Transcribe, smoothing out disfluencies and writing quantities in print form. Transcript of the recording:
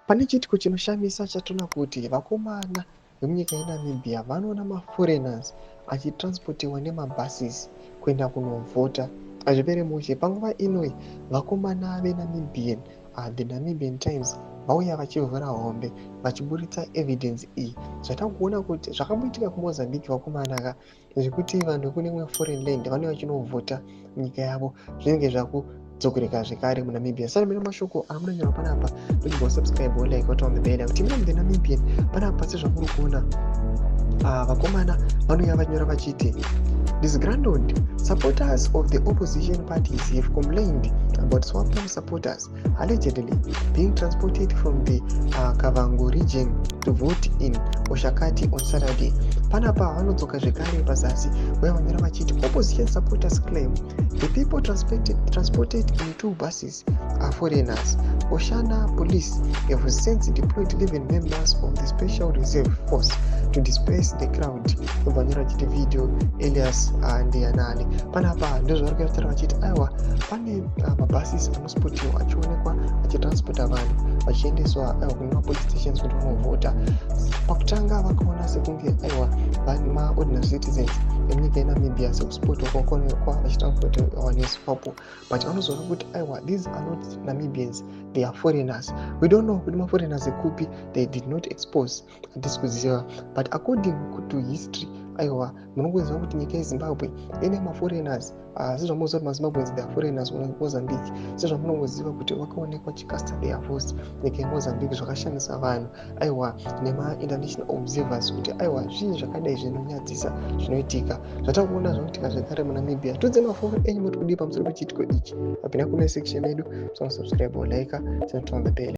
Pane chitiko chinoshamisa chatona kuti vakomana vemunyika yeNamibia vanoona maforeigners achitransportiwa nemabhasis kuenda kunovhota. Hazvipere mushe, panguva ino vakomana veNamibian, the Namibian Times, vauya vachivhura hombe vachiburitsa evidence iyi. Zvatakuona kuti zvakamboitika kuMozambique vakomana aka zvekuti vanhu vekune imwe foreign land vanouya vachinovhota munyika yavo zvinenge zvakudzokoreka zvekare muNamibia. Saka mene mashoko amunonyorwa panapa ndochibva subscribe like what on the bed kuti mune Namibian panapa sezvamuri kuona vakomana vanouya vanyora vachiti disgruntled supporters of the opposition parties have complained about Swapo supporters allegedly being transported from the Kavango region to vote in Oshakati on Saturday. Panapa vanodzoka zvekare pazasi uye vanyora vachiti opposition supporters claim the people transported in 2 buses are foreigners. Oshana police have since deployed 11 members of the special reserve force to disperse the crowd. Vanyora vachiti video Elias Ndianani. Panapa ndozvavari kuratira vachiti aiwa pane mabhasis anospotiwa achionekwa achitransporta vanhu vachiendeswa kune mapolice stations kuti vanovhota. Pakutanga vakaona sekunge aiwa ma-ordinary citizens emunyika yeNamibia sekuspotwa kwakonekwa vachitransportiwa neSwapo, but vanozoona kuti aiwa these are not Namibians, they are foreigners. We don't know kuti maforeigners ekupi, they did not expose, hatisi kuziva, but according to history aiwa munongoziva kuti nyika yeZimbabwe ine maforeigners sezvamunoziva kuti maZimbabweans they are foreigners kuMozambique, sezvamunongoziva kuti vakaonekwa chicasta their votes nyika yeMozambique zvakashamisa vanhu aiwa nema-international observers kuti aiwa zvii zvakadai zvinonyadzisa zvinoitika. Zvatakuona zvinoitika zvekare muNamibia. Tudze maforo enyu muri kudii pamusoro pechitiko ichi? Apinda comment section yedu, subscribe like, turn on the bell.